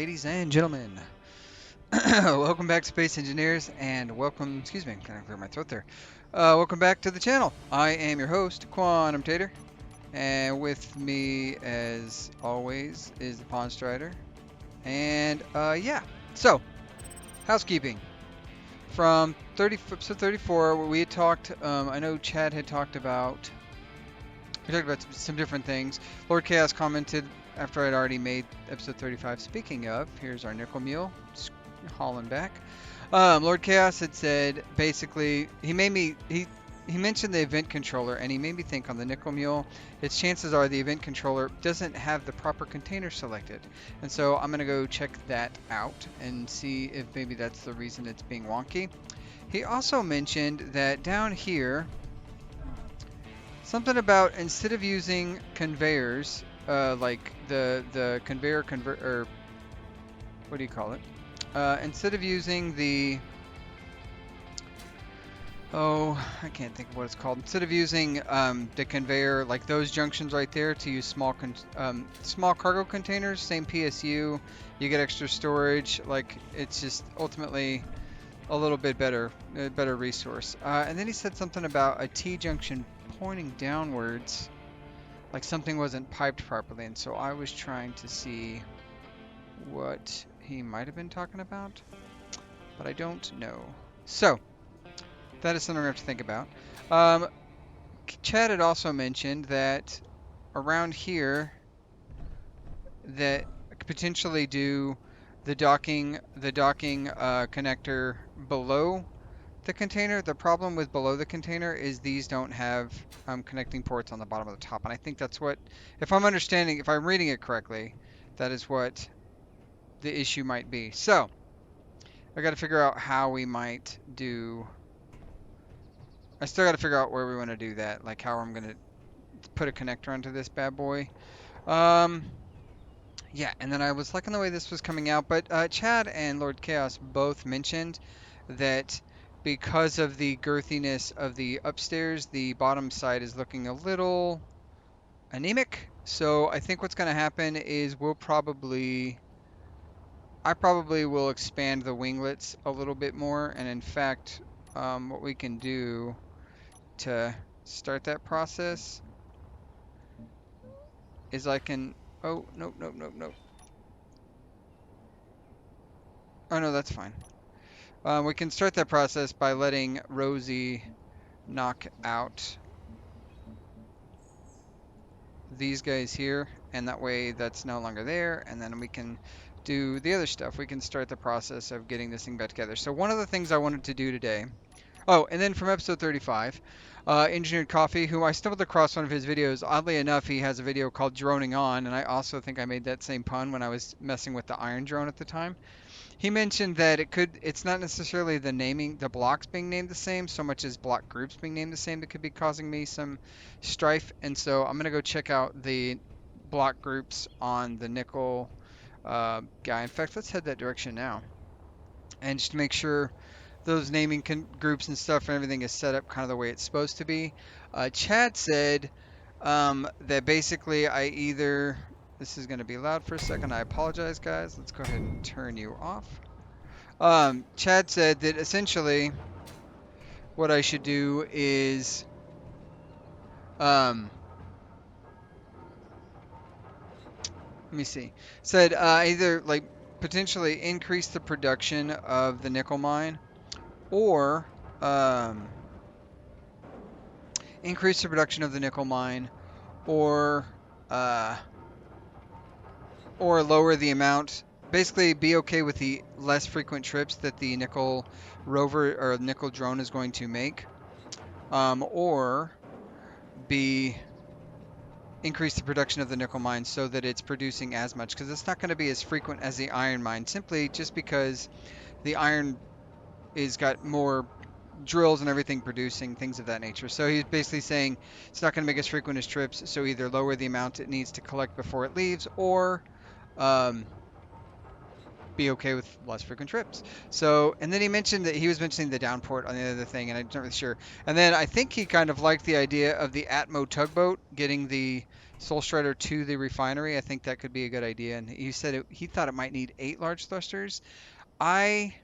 ladies and gentlemen. Welcome back to Space Engineers, and welcome, excuse me, I'm kind of clear my throat there. Welcome back to the channel. I am your host, Quantum Tater, and with me, as always, is the Pawn Strider. And, yeah, so, housekeeping. From episode 34, where we had talked, I know Chad had talked about, we talked about some different things. Lord Chaos commented after I'd already made episode 35. Speaking of, here's our Nickel Mule, hauling back. Lord Chaos had said, basically, he mentioned the event controller, and he made me think on the Nickel Mule, its chances are the event controller doesn't have the proper container selected. And so I'm going to go check that out and see if maybe that's the reason it's being wonky. He also mentioned that down here, something about instead of using conveyors, like the conveyor or what do you call it? Instead of using the I can't think of what it's called. Instead of using the conveyor, like those junctions right there, to use small cargo containers, same PSU, you get extra storage. Like it's just ultimately a little bit better resource. And then he said something about a T junction pointing downwards, like something wasn't piped properly, and so I was trying to see what he might have been talking about, but I don't know. So that is something we have to think about. Chad had also mentioned that around here that I could potentially do the docking connector below the container. The problem with below the container is these don't have connecting ports on the bottom of the top, and I think that's what, if I'm reading it correctly, that is what the issue might be. So I got to figure out how we might do. I still got to figure out where we want to do that, like how I'm going to put a connector onto this bad boy. Yeah, and then I was liking the way this was coming out, but Chad and Lord Chaos both mentioned that because of the girthiness of the upstairs, the bottom side is looking a little anemic. So I think what's going to happen is I probably will expand the winglets a little bit more, and in fact, what we can do to start that process is I can, oh, nope. Oh, no, that's fine. We can start that process by letting Rosie knock out these guys here, and that way that's no longer there, and then we can do the other stuff. We can start the process of getting this thing back together. So one of the things I wanted to do today, oh, and then from episode 35, Engineered Coffee, who I stumbled across one of his videos. Oddly enough, he has a video called Droning On, and I also think I made that same pun when I was messing with the Iron Drone at the time. He mentioned that it's not necessarily the blocks being named the same so much as block groups being named the same that could be causing me some strife. And so I'm going to go check out the block groups on the nickel guy. In fact, let's head that direction now. And just to make sure those naming groups and stuff and everything is set up kind of the way it's supposed to be. Chad said that basically this is going to be loud for a second. I apologize, guys. Let's go ahead and turn you off. Chad said that essentially what I should do is let me see. Said either like potentially increase the production of the nickel mine, or increase the production of the nickel mine, or lower the amount. Basically, be okay with the less frequent trips that the nickel rover or nickel drone is going to make, or increase the production of the nickel mine so that it's producing as much, because it's not going to be as frequent as the iron mine, simply just because the iron is got more drills and everything producing things of that nature. So he's basically saying it's not going to make as frequent as trips, so either lower the amount it needs to collect before it leaves, or be okay with less frequent trips. So, and then he mentioned that he was mentioning the downport on the other thing, and I'm not really sure. And then I think he kind of liked the idea of the Atmo tugboat getting the Soul Strider to the refinery. I think that could be a good idea. And he said he thought it might need 8 large thrusters. I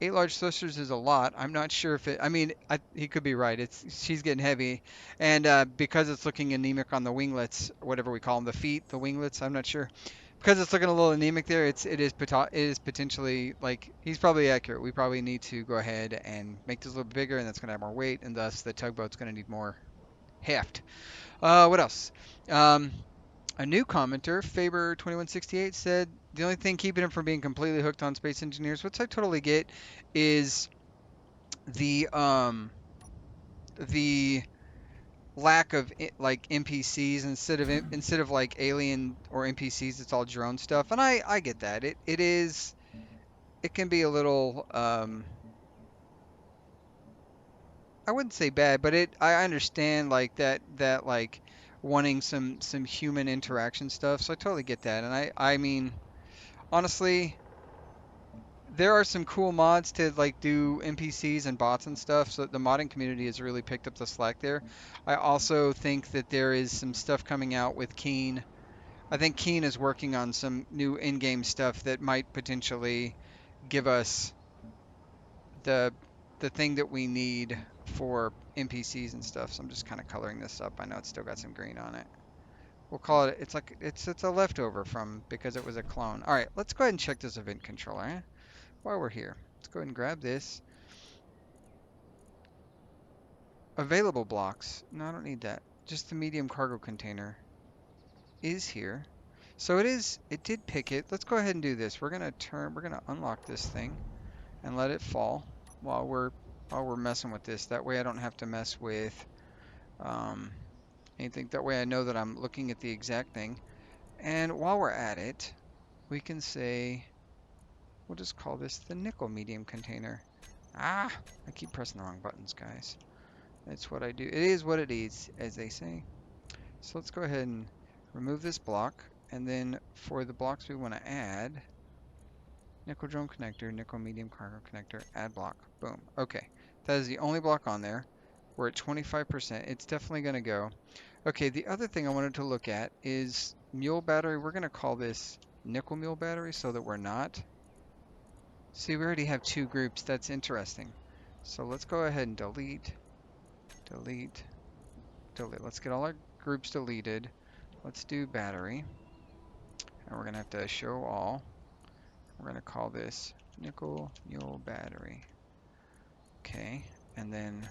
8 large thrusters is a lot. I'm not sure if it. I mean, he could be right. She's getting heavy, and because it's looking anemic on the winglets, whatever we call them, the feet, the winglets. I'm not sure because it's looking a little anemic there. It is potentially like he's probably accurate. We probably need to go ahead and make this a little bigger, and that's going to have more weight, and thus the tugboat's going to need more heft. What else? Um, a new commenter, Faber2168, said the only thing keeping him from being completely hooked on Space Engineers, which I totally get, is the lack of like NPCs instead of like alien or NPCs. It's all drone stuff, and I get that. It can be a little I wouldn't say bad, but I understand like that like wanting some human interaction stuff. So I totally get that, and I mean honestly, there are some cool mods to like do NPCs and bots and stuff. So the modding community has really picked up the slack there. I also think that there is some stuff coming out with Keen. I think Keen is working on some new in-game stuff that might potentially give us the the thing that we need for NPCs and stuff. So I'm just kind of coloring this up. I know it's still got some green on it. We'll call it. It's like it's a leftover from because it was a clone. All right, let's go ahead and check this event controller. While we're here, let's go ahead and grab this. Available blocks. No, I don't need that. Just the medium cargo container is here. So it did pick it. Let's go ahead and do this. We're gonna unlock this thing and let it fall while we're messing with this. That way I don't have to mess with um, anything. That way I know that I'm looking at the exact thing. And while we're at it, we can say, we'll just call this the nickel medium container. Ah, I keep pressing the wrong buttons, guys. That's what I do. It is what it is, as they say. So let's go ahead and remove this block. And then for the blocks we want to add, nickel drone connector, nickel medium cargo connector, add block. Boom. Okay. That is the only block on there. We're at 25%. It's definitely going to go. Okay, the other thing I wanted to look at is mule battery. We're going to call this nickel mule battery so that we're not. See, we already have 2 groups. That's interesting. So let's go ahead and delete, delete, delete. Let's get all our groups deleted. Let's do battery. And we're going to have to show all. We're going to call this nickel mule battery. Okay, and then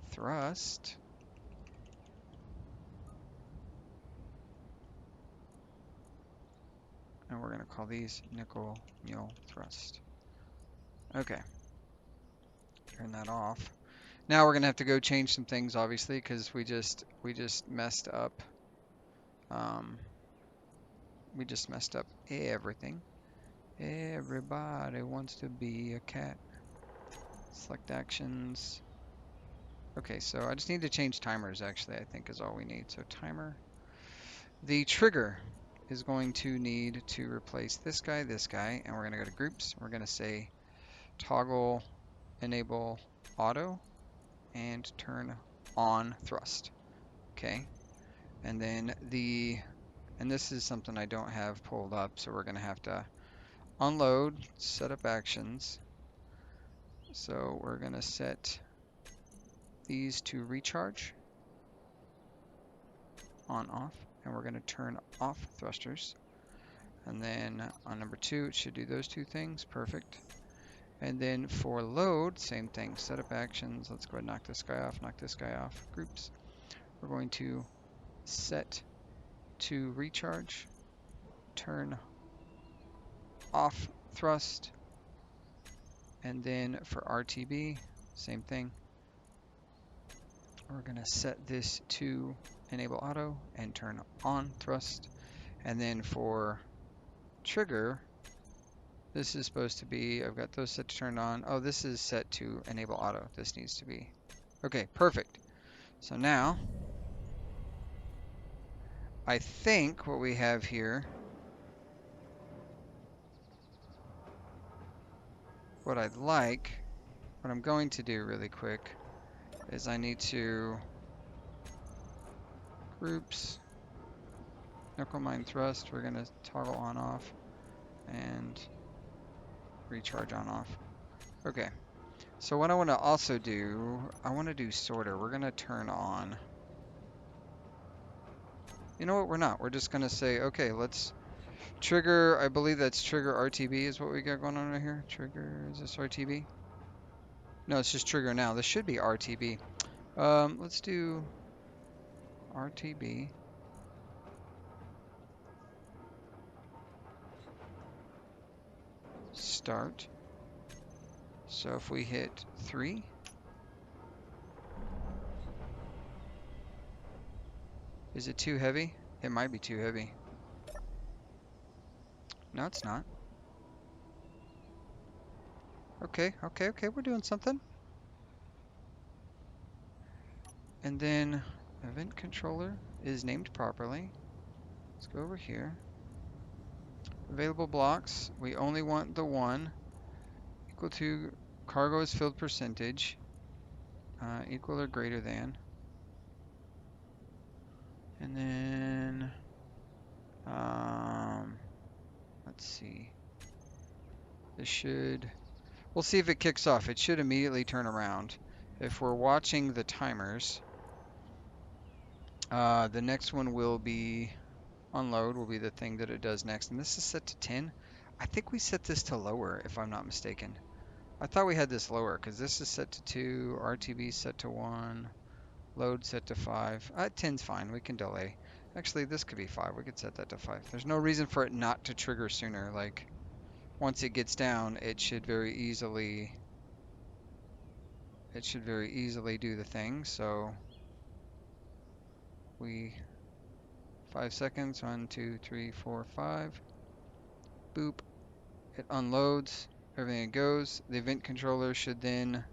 thrust. And we're going to call these nickel mule thrust. Okay, turn that off. Now we're going to have to go change some things, obviously, because we just messed up. We just messed up everything. Everybody wants to be a cat. Select actions. Okay, so I just need to change timers, actually, I think is all we need. So timer. The trigger is going to need to replace this guy, and we're going to go to groups. We're going to say toggle enable auto and turn on thrust. Okay, and then and this is something I don't have pulled up, so we're going to have to unload setup actions. So we're going to set these to recharge on off, and we're going to turn off thrusters. And then on number 2, it should do those 2 things. Perfect. And then for load, same thing. Setup actions. Let's go ahead and knock this guy off, knock this guy off. Groups. We're going to set to recharge, turn off thrust, and then for RTB, same thing. We're going to set this to enable auto and turn on thrust. And then for trigger, this is supposed to be, I've got those set to turn on. Oh, this is set to enable auto. This needs to be. Okay, perfect. So now, I think what we have here what I'd like, what I'm going to do really quick, is I need to groups, nickel mine thrust, we're gonna toggle on off and recharge on off. Okay, so what I want to also do, I want to do sorter. We're gonna turn on, you know what, we're not. We're just gonna say, okay, let's trigger, I believe that's trigger RTB is what we got going on right here. Trigger, is this RTB? No, it's just trigger now. This should be RTB. Let's do RTB. Start. So if we hit 3, is it too heavy? It might be too heavy. No, it's not. Okay, we're doing something. And then event controller is named properly. Let's go over here. Available blocks, we only want the one. Equal to cargo is filled percentage. Equal or greater than. And then, let's see. This should, we'll see if it kicks off. It should immediately turn around. If we're watching the timers, the next one will be unload, will be the thing that it does next. And this is set to 10. I think we set this to lower, if I'm not mistaken. I thought we had this lower because this is set to 2, RTB set to 1, load set to 5. 10's fine, we can delay. Actually, this could be 5. We could set that to 5. There's no reason for it not to trigger sooner. Like, once it gets down, it should very easily do the thing. So we 5 seconds. 1, 2, 3, 4, 5. Boop. It unloads. Everything goes. The event controller should then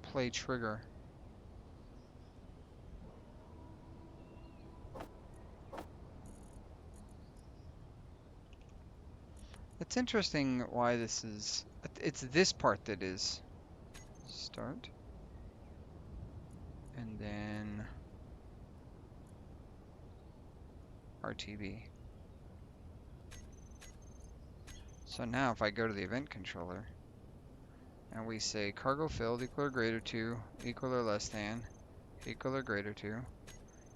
play trigger. It's interesting why this is, it's this part that is start and then RTB. So now if I go to the event controller and we say cargo filled equal or greater to, equal or less than, equal or greater to,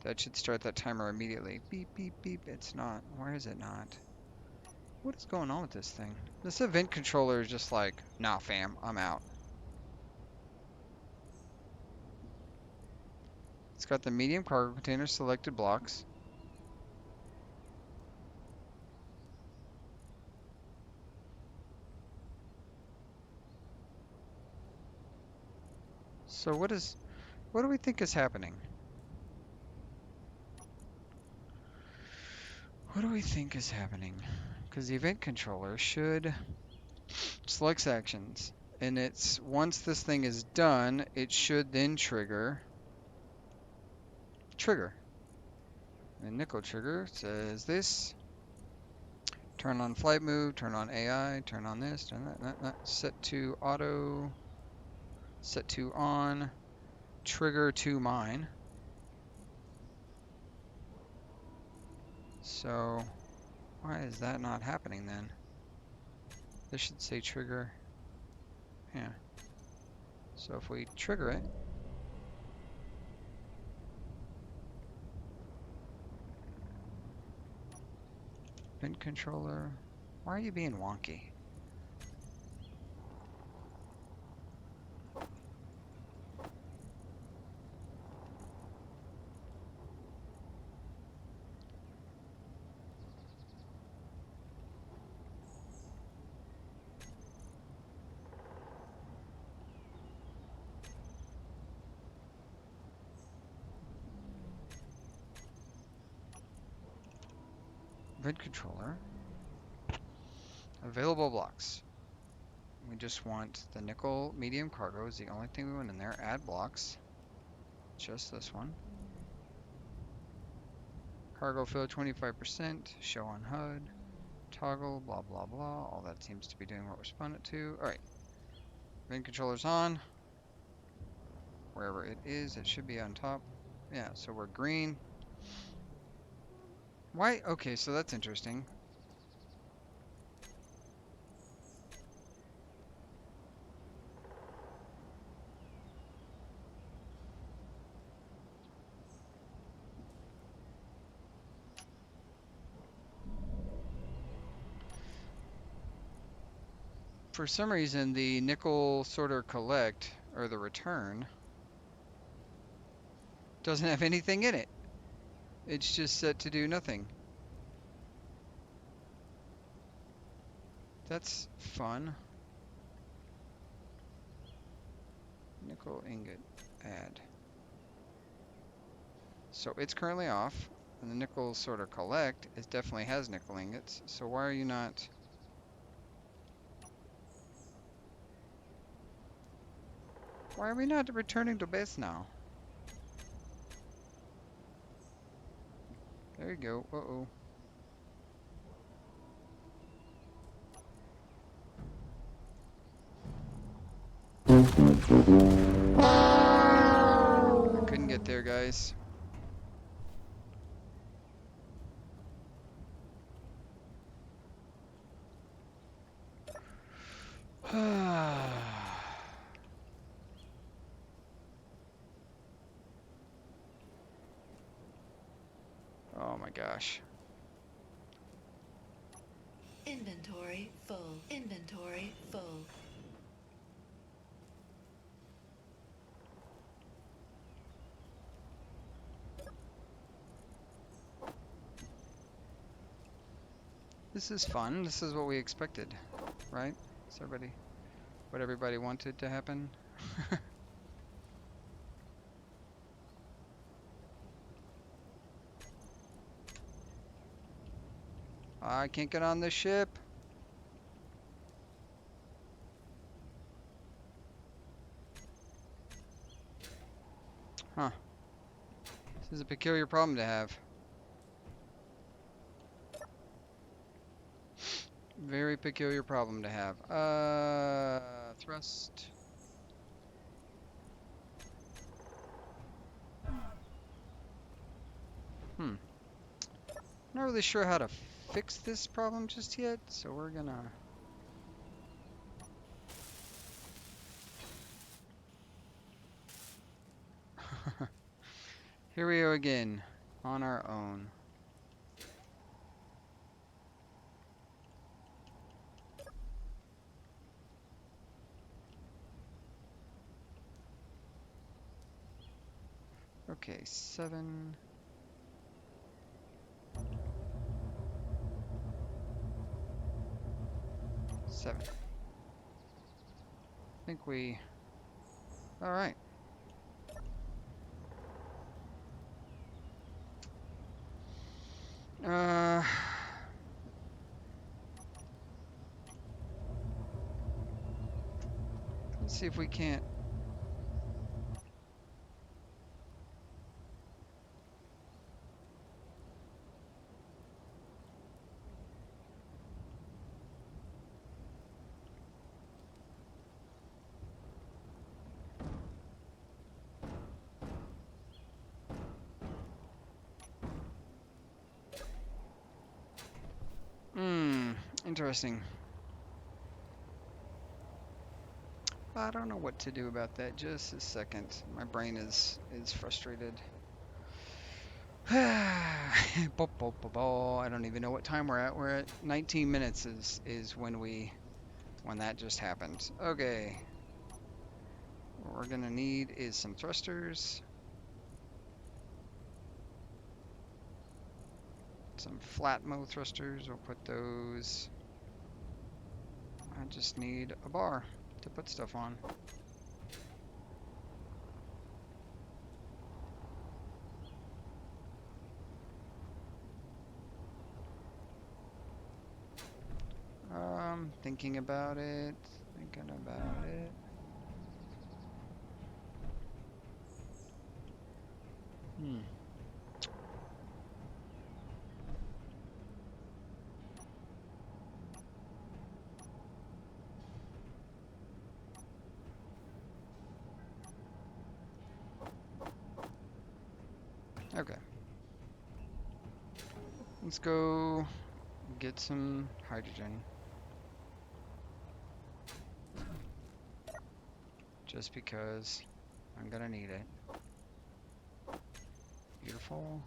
that should start that timer immediately. Beep, beep, beep. It's not. Why is it not? What is going on with this thing? This event controller is just like, nah fam, I'm out. It's got the medium cargo container selected blocks. So what do we think is happening? What do we think is happening? Because the event controller should select actions, and it's once this thing is done, it should then trigger. The nickel trigger says this. Turn on flight move, turn on AI, turn on this, turn that. Set to auto, set to on, trigger to mine. So why is that not happening then? This should say trigger. Yeah. So if we trigger it, event controller, why are you being wonky? Event controller, available blocks. We just want the nickel medium cargo is the only thing we want in there. Add blocks, just this one. Cargo fill 25%. Show on HUD. Toggle, blah, blah, blah. All that seems to be doing what we're spun it to. Alright. Main controller's on. Wherever it is, it should be on top. Yeah, so we're green. Why? Okay, so that's interesting. For some reason, the nickel sorter collect, or the return, doesn't have anything in it. It's just set to do nothing. That's fun. Nickel ingot add. So it's currently off, and the nickel sorter collect, it definitely has nickel ingots. So why are you not... Why are we not returning to base now? There you go. Uh-oh. I couldn't get there, guys. Oh my gosh. Inventory full. Inventory full. This is fun. This is what we expected, right? Is everybody, what everybody wanted to happen? I can't get on the ship. Huh. This is a peculiar problem to have. Very peculiar problem to have. Thrust. Not really sure how to fix this problem just yet, so we're gonna... Here we go again, on our own. Okay, 7. I think we... Alright. Let's see if we can't... Interesting. I don't know what to do about that. Just a second. My brain is frustrated. I don't even know what time we're at. We're at 19 minutes is when that just happened. Okay. What we're gonna need is some thrusters. Some flat mode thrusters. We'll put those. I just need a bar to put stuff on. Thinking about it. Okay. Let's go get some hydrogen. Just because I'm gonna need it. Beautiful.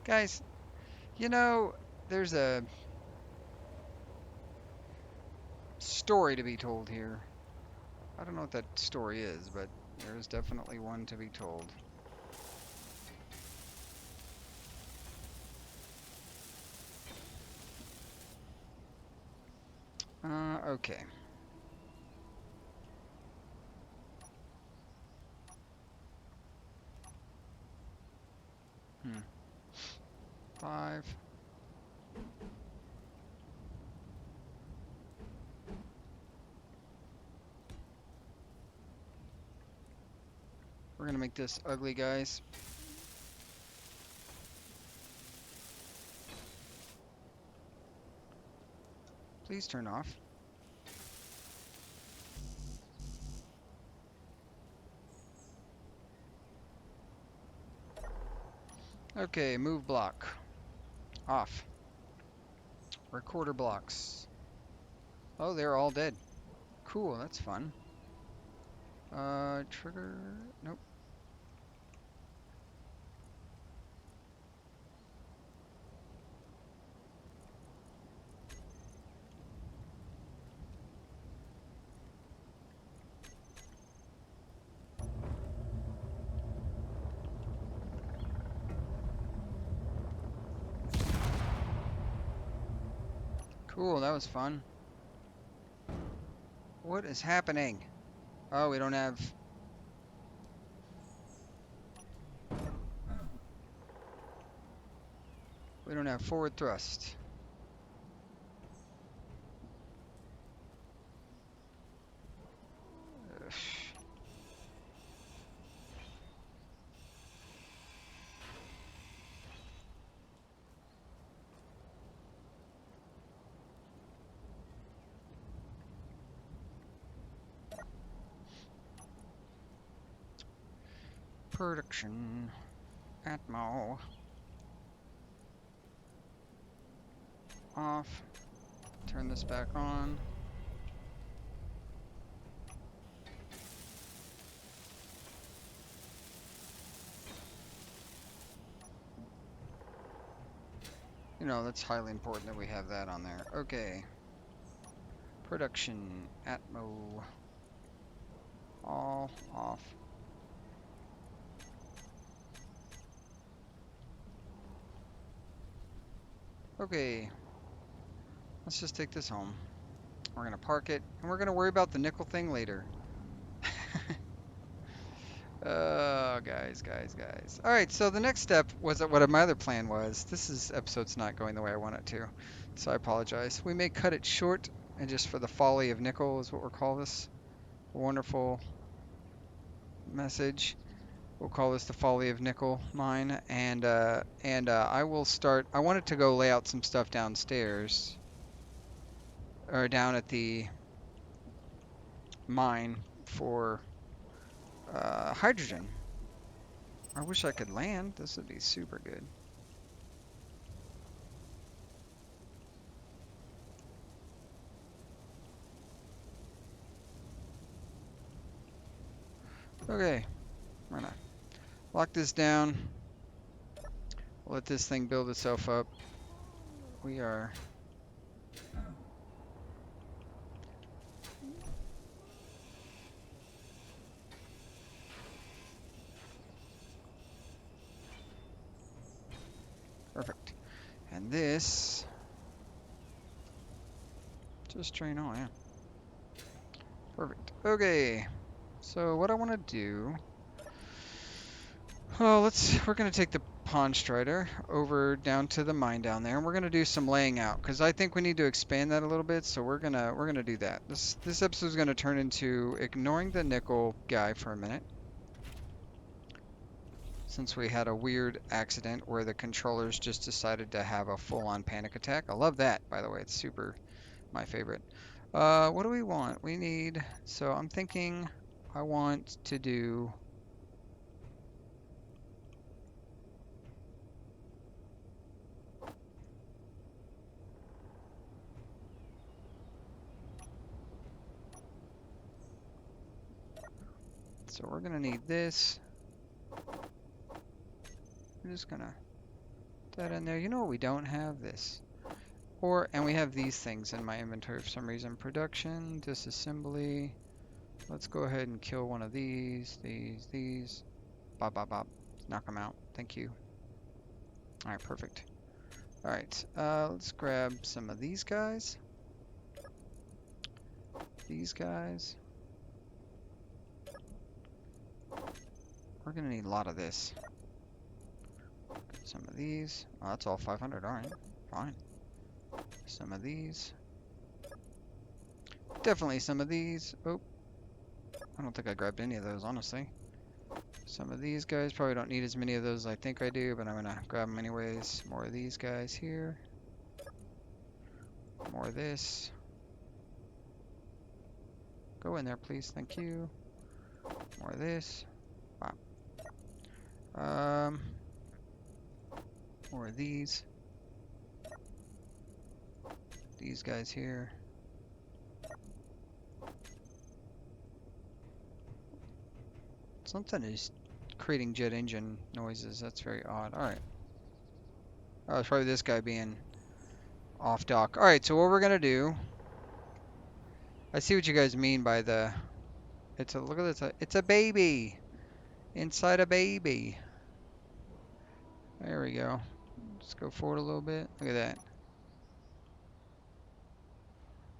Guys, you know, there's a story to be told here. I don't know what that story is, but there's definitely one to be told. Okay. 5. We're gonna make this ugly, guys. Please turn off. Okay, move block. Off. Recorder blocks. Oh, they're all dead. Cool, that's fun. Trigger. Nope. Cool, that was fun. What is happening? Oh, we don't have... We don't have forward thrust. Ugh. Production. Atmo. Off. Turn this back on. You know, that's highly important that we have that on there. Okay. Production. Atmo. All off. Okay. Let's just take this home. We're going to park it, and we're going to worry about the nickel thing later. Oh, guys. All right, so the next step was what my other plan was. Episode's not going the way I want it to, so I apologize. We may cut it short, and just for the folly of nickel is what we'll call this. Wonderful message. We'll call this the folly of nickel mine, and I will start. I wanted to go lay out some stuff downstairs, or down at the mine for hydrogen. I wish I could land. This would be super good. Okay, we're gonna lock this down. Let this thing build itself up. We are... Perfect. And this... Just train on, yeah. Perfect. Okay. So what I want to do... Oh, we're going to take the Pond Strider over down to the mine down there, and we're going to do some laying out, because I think we need to expand that a little bit, so we're gonna do that. This episode is going to turn into ignoring the nickel guy for a minute, since we had a weird accident where the controllers just decided to have a full-on panic attack. I love that, by the way. It's super my favorite. What do we want? We need... So I'm thinking I want to do... So we're gonna need this. We're just gonna put that in there. You know what we don't have? This. And we have these things in my inventory for some reason. Production, disassembly. Let's go ahead and kill one of these, these. Bop, bop, bop. Knock them out. Thank you. Alright, perfect. Alright, let's grab some of these guys. These guys. We're gonna need a lot of this. Some of these. Oh, that's all 500. Alright, fine. Some of these. Definitely some of these. Oh, I don't think I grabbed any of those, honestly. Some of these guys, probably don't need as many of those as I think I do, but I'm gonna grab them anyways. More of these guys here. More of this. Go in there, please. Thank you. More of this. Wow. More of these. These guys here. Something is creating jet engine noises. That's very odd. Alright. Oh, it's probably this guy being off dock. Alright, so what we're gonna do. I see what you guys mean by the. Look at this. It's a baby. Inside a baby. There we go. Let's go forward a little bit. Look at that.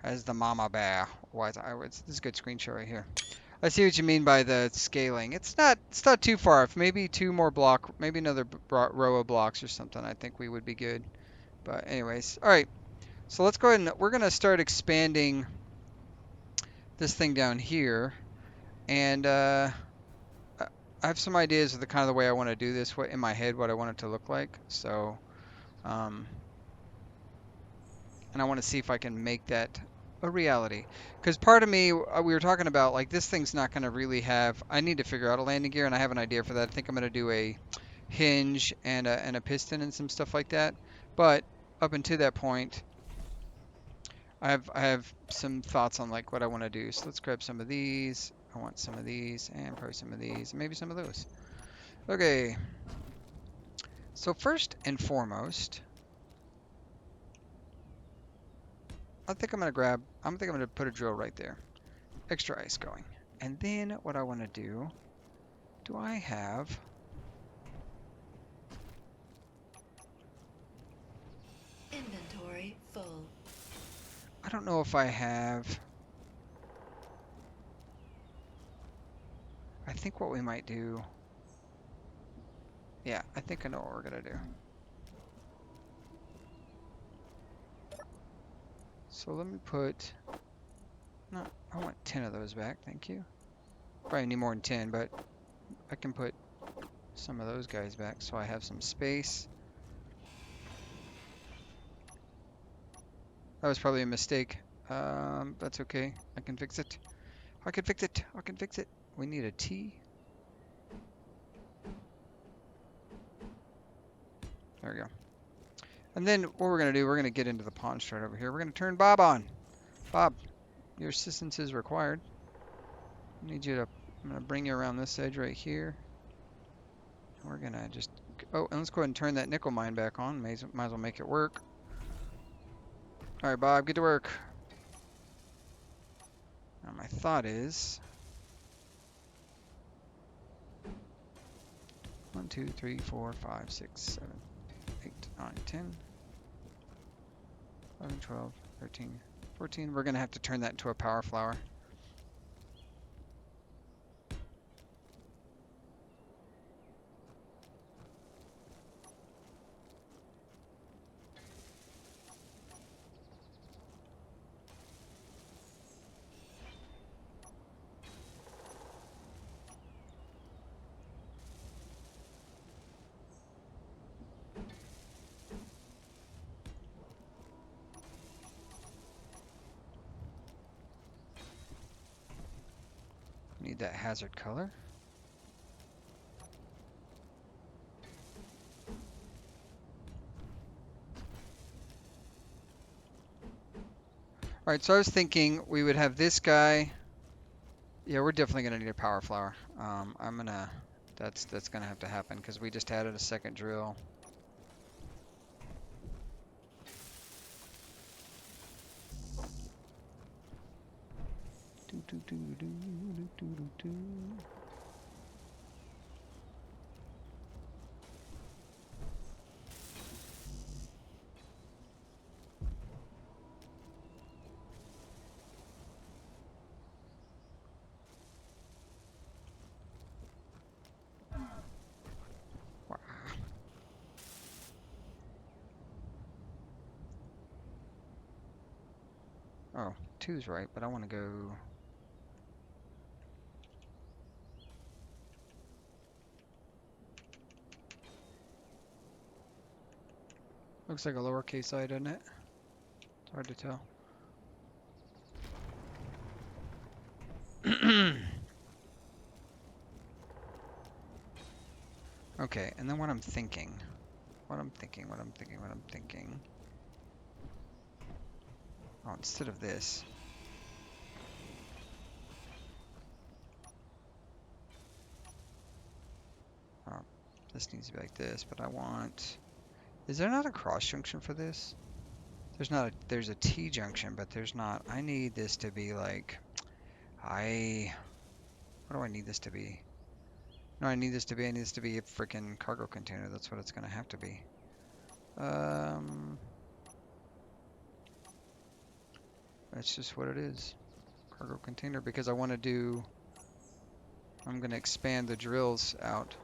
As the mama bear. This is a good screenshot right here. I see what you mean by the scaling. It's not too far off. Maybe two more maybe another row of blocks or something. I think we would be good. But anyways, all right. So let's go ahead and we're gonna start expanding this thing down here, and I have some ideas of the kind of the way I want to do this. What in my head, what I want it to look like. So, and I want to see if I can make that a reality. Because part of me, we were talking about, like, this thing's not going to really have, I need to figure out a landing gear, and I have an idea for that. I think I'm going to do a hinge and a piston and some stuff like that. But up until that point, I have some thoughts on, like, what I want to do. So let's grab some of these. I want some of these, and probably some of these, and maybe some of those. Okay. So first and foremost, I think I'm gonna put a drill right there. Extra ice going. And then what I want to do I have Inventory full. I don't know if I have. I think what we might do. Yeah, I think I know what we're gonna do. So let me put. No, I want 10 of those back. Thank you. Probably need more than 10, but I can put some of those guys back so I have some space. That was probably a mistake. That's okay. I can fix it. I can fix it. I can fix it. We need a T. There we go. And then what we're going to do, we're going to get into the pawn strat over here. We're going to turn Bob on. Bob, your assistance is required. I need you to, I'm going to bring you around this edge right here. We're going to just, oh, and let's go ahead and turn that nickel mine back on. Might as well make it work. All right, Bob, get to work. Now my thought is, 1, 2, 3, 4, 5, 6, 7, 8, 9, 10, 11, 12, 13, 14. We're going to have to turn that into a power flower. Need that hazard color. All right, so I was thinking we would have this guy Yeah, we're definitely gonna need a power flower. That's gonna have to happen because we just added a second drill. Wow. Oh, two's right, but I want to go. Looks like a lowercase I, doesn't it? It's hard to tell. Okay, and then what I'm thinking. What I'm thinking. Oh, instead of this. Oh, this needs to be like this, but I want. Is there not a cross junction for this? There's not a, there's a T junction, but there's not. I need this to be like, what do I need this to be? No, I need this to be a freaking cargo container. That's what it's gonna have to be. That's just what it is. Cargo container, because I'm gonna expand the drills out.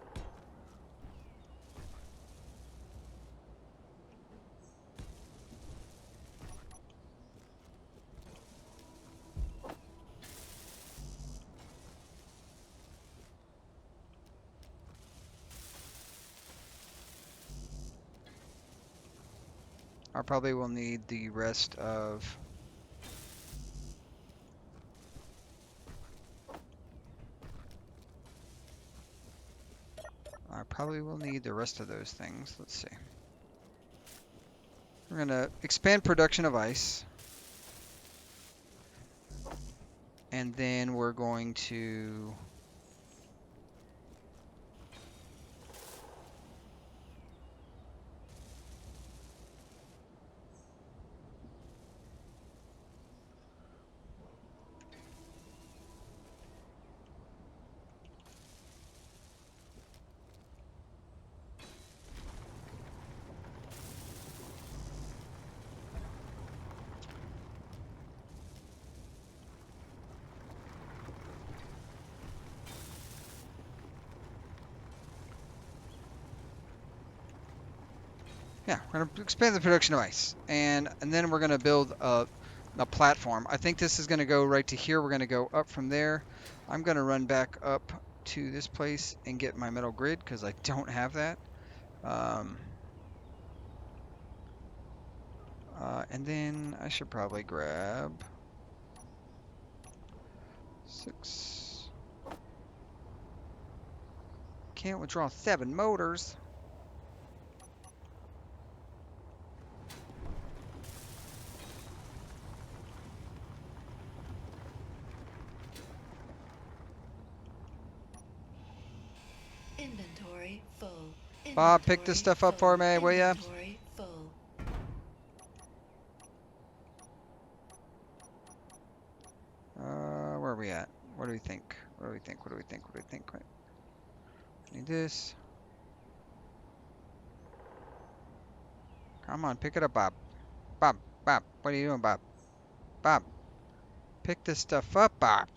I probably will need the rest of. I probably will need the rest of those things. Let's see. We're gonna expand production of ice. And then we're going to we're gonna expand the production of ice, and then we're gonna build a platform. I think this is gonna go right to here. We're gonna go up from there. I'm gonna run back up to this place and get my metal grid because I don't have that. And then I should probably grab 6. Can't withdraw 7 motors. Inventory full. Bob, pick this stuff up for me, will ya? Inventory full. Where are we at? What do we think? Need this. Come on, pick it up, Bob. Bob, what are you doing, Bob? Bob, pick this stuff up, Bob.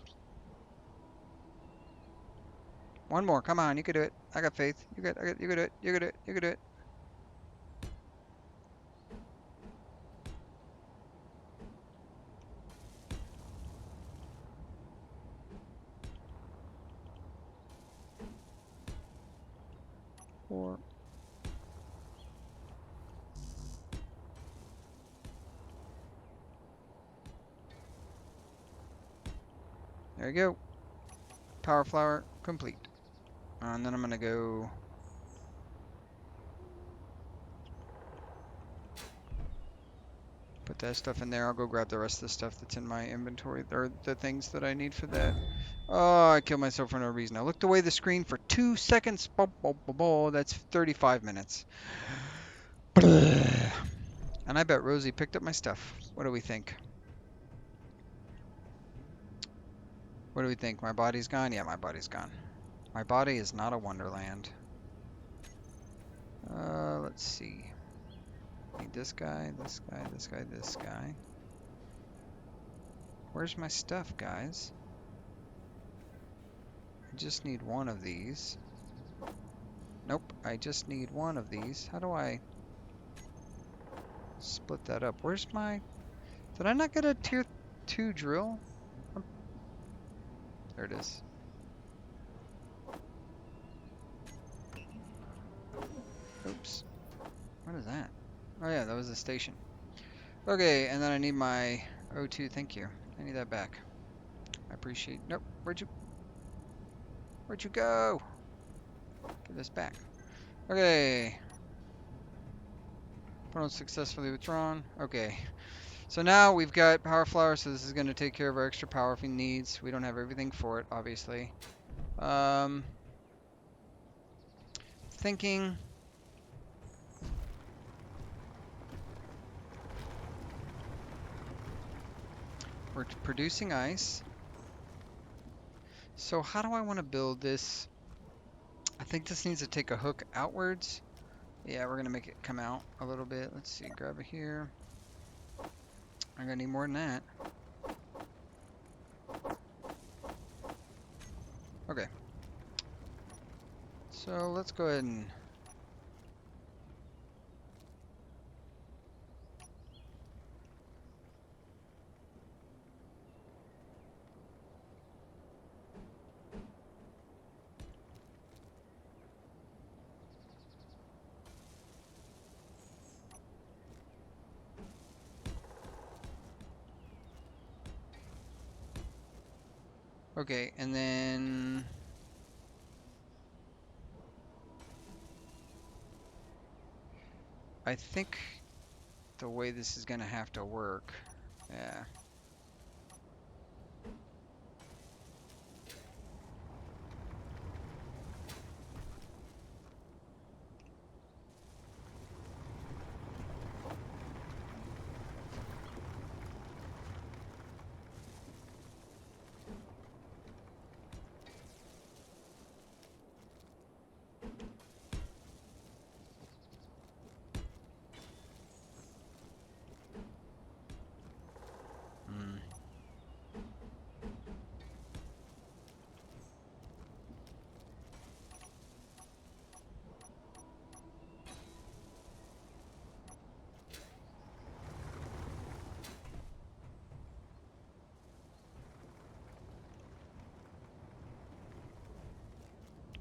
One more, come on, you can do it. I got faith. You can do it. You can do it. Four. There you go. Power flower complete. And then I'm gonna go. Put that stuff in there. I'll go grab the rest of the stuff that's in my inventory, or the things that I need for that. Oh, I killed myself for no reason. I looked away the screen for 2 seconds. That's 35 minutes. And I bet Rosie picked up my stuff. What do we think? What do we think? My body's gone? Yeah, my body's gone. My body is not a wonderland. Let's see. Need this guy, this guy, this guy, this guy. Where's my stuff, guys? I just need one of these. Nope, I just need one of these. How do I split that up? Where's my... Did I not get a tier 2 drill? There it is. Oops. What is that? Oh yeah, that was the station. Okay, and then I need my O2. Thank you. I need that back. I appreciate... Nope. Where'd you go? Give this back. Okay. Opponent successfully withdrawn. Okay. So now we've got power flower, so this is going to take care of our extra power if he needs. We don't have everything for it, obviously. Thinking... We're producing ice. So how do I want to build this? I think this needs to take a hook outwards. Yeah, we're going to make it come out a little bit. Let's see, grab it here. I'm going to need more than that. Okay. So let's go ahead and... Okay, and then... I think the way this is going to have to work... Yeah.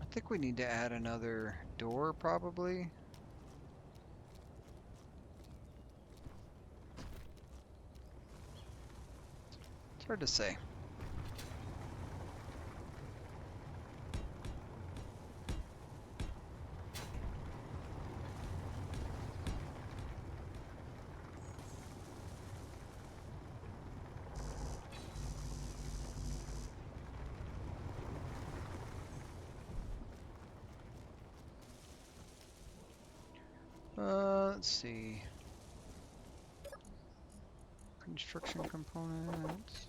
I think we need to add another door, probably. It's hard to say. Let's see. Construction components.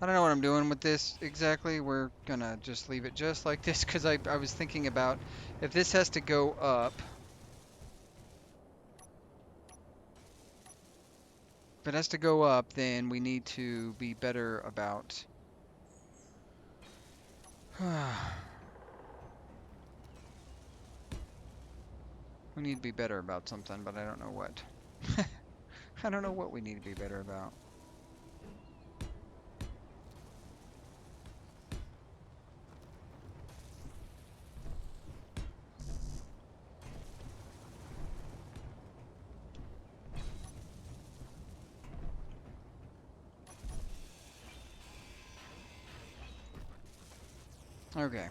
I don't know what I'm doing with this exactly. We're gonna just leave it just like this because I was thinking about if this has to go up. If it has to go up, then we need to be better about... We need to be better about something, but I don't know what. I don't know what we need to be better about. Okay.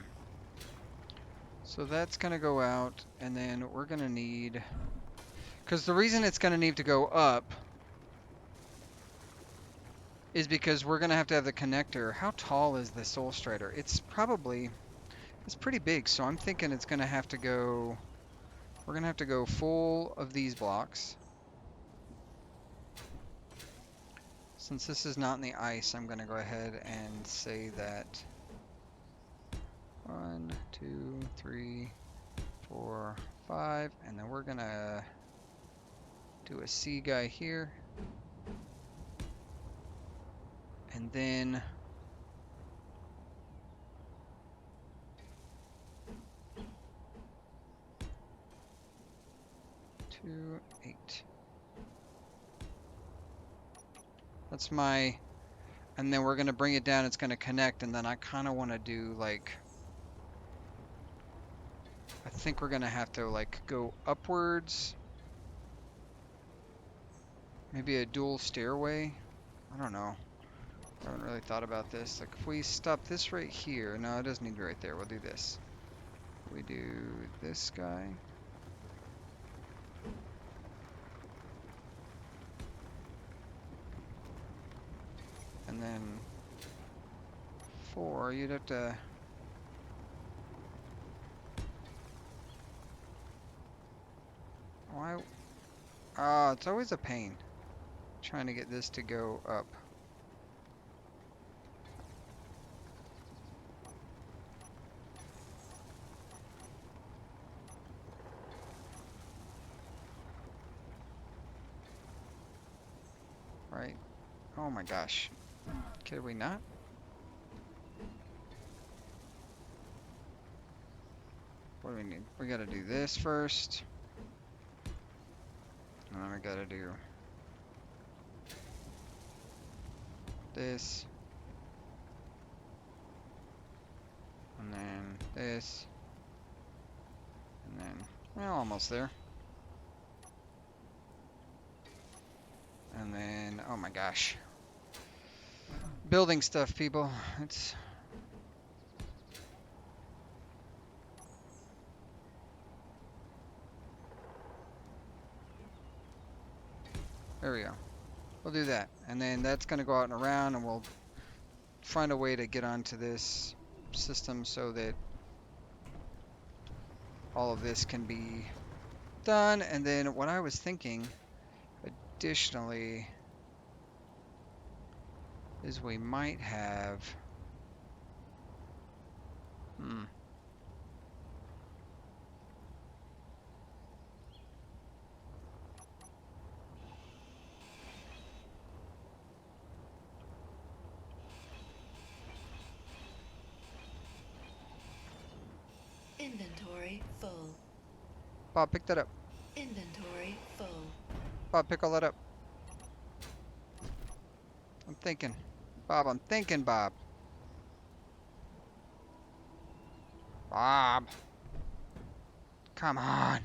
So that's going to go out, and then we're going to need... Because the reason it's going to need to go up is because we're going to have the connector. How tall is the Soul Strider? It's pretty big, so I'm thinking it's going to have to go... We're going to have to go full of these blocks. Since this is not in the ice, I'm going to go ahead and say that 1, 2, 3, 4, 5, and then we're going to do a C guy here. And then 2, 8. That's my, and then we're going to bring it down. It's going to connect, and then I kind of want to do like, I think we're going to have to like go upwards. Maybe a dual stairway. I don't know. I haven't really thought about this. Like if we stop this right here, no, it doesn't need to be right there. We'll do this. We do this guy. And then 4, you'd have to... Why? It's always a pain trying to get this to go up. Right? Oh my gosh. Could we not? What do we need? We gotta do this first. And then we gotta do this. And then this. And then, well, almost there. And then, oh my gosh. Building stuff, people. It's... There we go. We'll do that. And then that's going to go out and around, and we'll find a way to get onto this system so that all of this can be done. And then what I was thinking additionally is we might have... Inventory full. Bob, pick that up. Inventory full. Bob, pick all that up. I'm thinking. Bob, I'm thinking, Bob. Bob. Come on.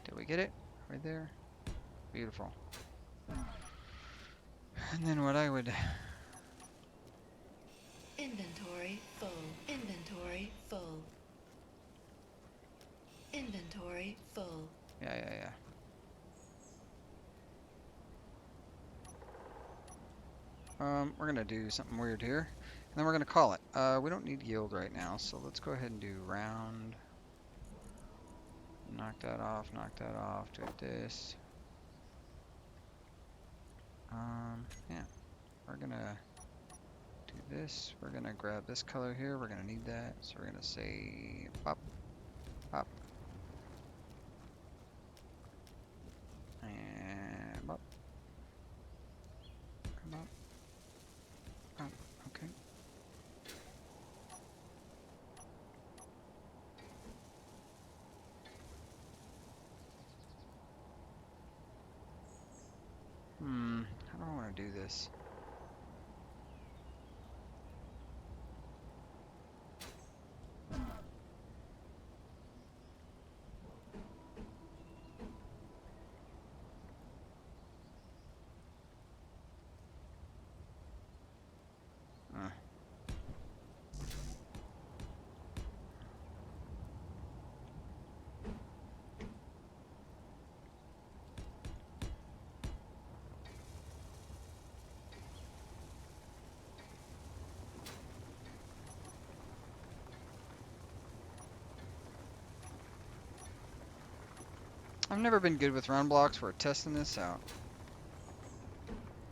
Did we get it? Right there. Beautiful. And then what I would... Inventory full. Inventory full. Inventory full. Yeah. We're gonna do something weird here. And then we're gonna call it. We don't need yield right now, so let's go ahead and do round. Knock that off, do this. Yeah. We're gonna do this. We're gonna grab this color here. We're gonna need that. So we're gonna say pop, pop. And pop. Come on. Oh, okay. How do I want to do this? I've never been good with round blocks. We're testing this out.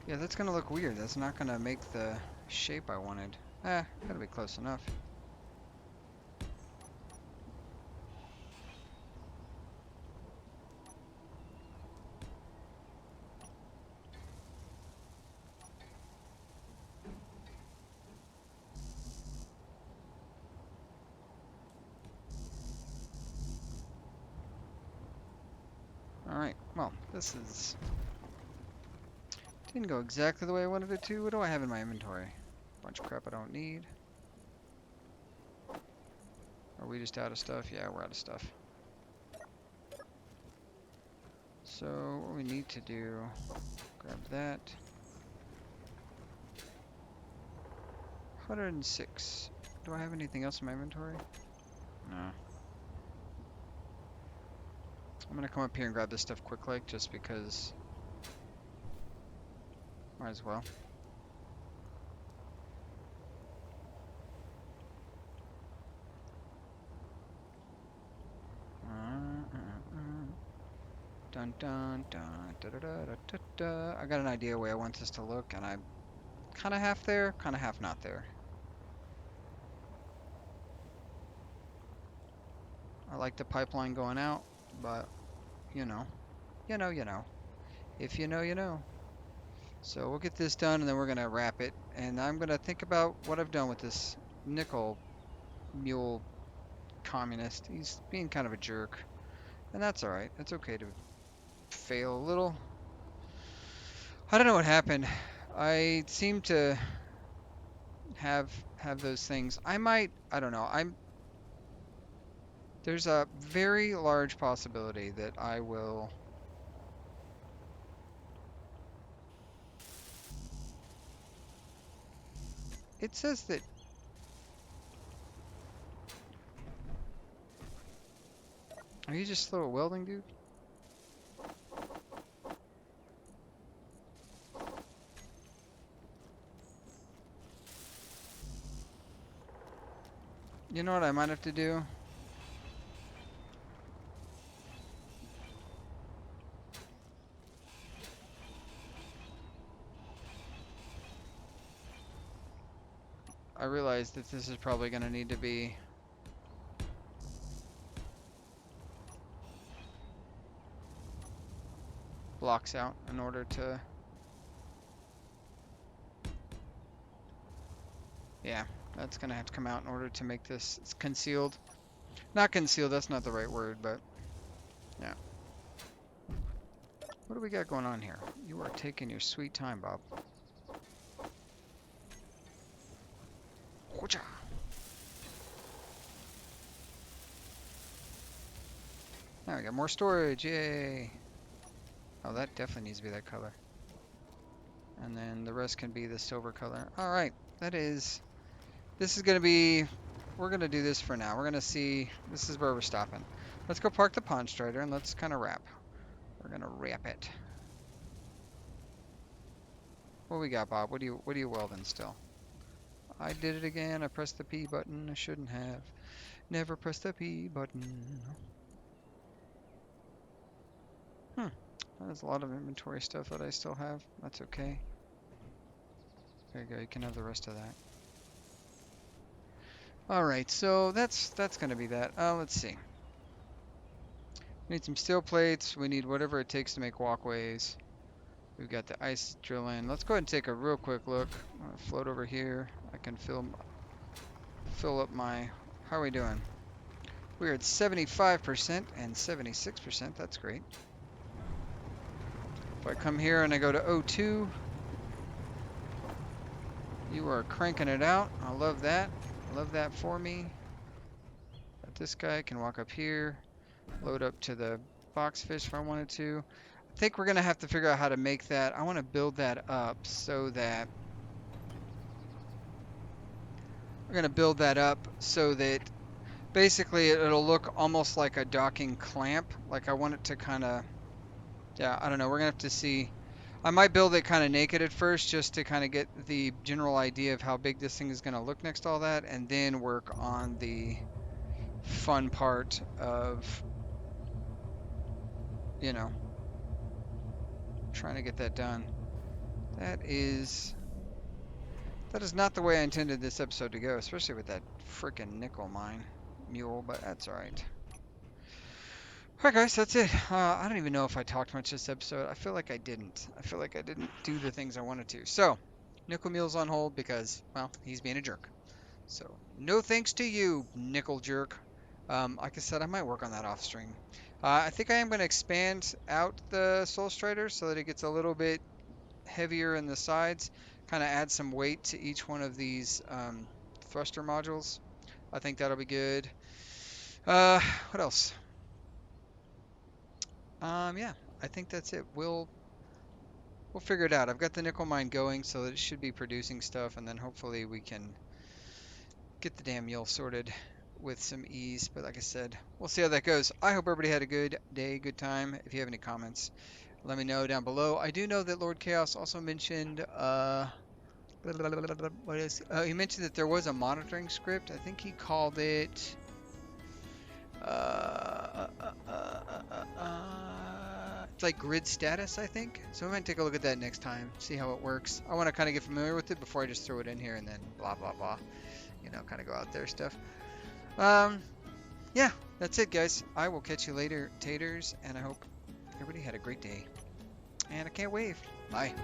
Yeah, that's gonna look weird. That's not gonna make the shape I wanted. Gotta be close enough. Alright, well, this is... didn't go exactly the way I wanted it to. What do I have in my inventory? Bunch of crap I don't need. Are we just out of stuff? Yeah, we're out of stuff. So, what we need to do... grab that. 106. Do I have anything else in my inventory? No. I'm gonna come up here and grab this stuff quick like, just because... might as well. Dun dun dun da da da da da da. I got an idea where I want this to look, and I'm kind of half there, kind of half not there. I like the pipeline going out, but you know. If you know, you know. So we'll get this done, and then we're gonna wrap it, and I'm gonna think about what I've done with this nickel mule communist. He's being kind of a jerk, and that's all right. It's okay to fail a little. I don't know what happened. I seem to have those things. I don't know. There's a very large possibility that I will it says that are you just slow at welding, dude? You know what I might have to do? I realize that this is probably going to need to be blocks out in order to... yeah, that's going to have to come out in order to make this concealed. Not concealed, that's not the right word, but yeah. What do we got going on here? You are taking your sweet time, Bob. Now we got more storage, yay! Oh, that definitely needs to be that color. And then the rest can be the silver color. Alright, this is going to be, we're going to do this for now. We're going to see, this is where we're stopping. Let's go park the Pond Strider and let's kind of wrap. We're going to wrap it. What we got, Bob? What are you welding still? I did it again. I pressed the P button. I shouldn't have. Never pressed the P button. There's a lot of inventory stuff that I still have. That's okay. There you go. You can have the rest of that. Alright, so that's going to be that. Let's see. We need some steel plates. We need whatever it takes to make walkways. We've got the ice drilling. Let's go ahead and take a real quick look. I'm gonna float over here. I can fill up my... how are we doing? We're at 75% and 76%. That's great. If I come here and I go to O2, you are cranking it out. I love that. I love that for me. But this guy can walk up here, load up to the box fish if I wanted to. I think we're going to have to figure out how to make that. I want to build that up so that basically it'll look almost like a docking clamp. Like I want it to kind of, yeah, I don't know. We're going to have to see. I might build it kind of naked at first just to kind of get the general idea of how big this thing is going to look next to all that, and then work on the fun part of you know, trying to get that done. That is not the way I intended this episode to go, especially with that freaking nickel mine mule, but that's alright. Alright guys, that's it. I don't even know if I talked much this episode. I feel like I didn't. I feel like I didn't do the things I wanted to. So, nickel mule's on hold because, well, he's being a jerk. So, no thanks to you, nickel jerk. Like I said, I might work on that off stream. I think I am going to expand out the Soul Strider so that it gets a little bit heavier in the sides. Kind of add some weight to each one of these thruster modules. I think that'll be good. What else? Yeah, I think that's it. We'll figure it out. I've got the nickel mine going, so that it should be producing stuff, and then hopefully we can get the damn mule sorted with some ease. But like I said, we'll see how that goes. I hope everybody had a good day, good time. If you have any comments, let me know down below. I do know that Lord Chaos also mentioned what is he mentioned that there was a monitoring script. I think he called it it's like grid status, I think. So we might take a look at that next time, see how it works. I want to kind of get familiar with it before I just throw it in here and then blah blah blah, you know, kind of go out there stuff. Yeah, that's it guys. I will catch you later, taters, and I hope everybody had a great day, and I can't wave. Bye.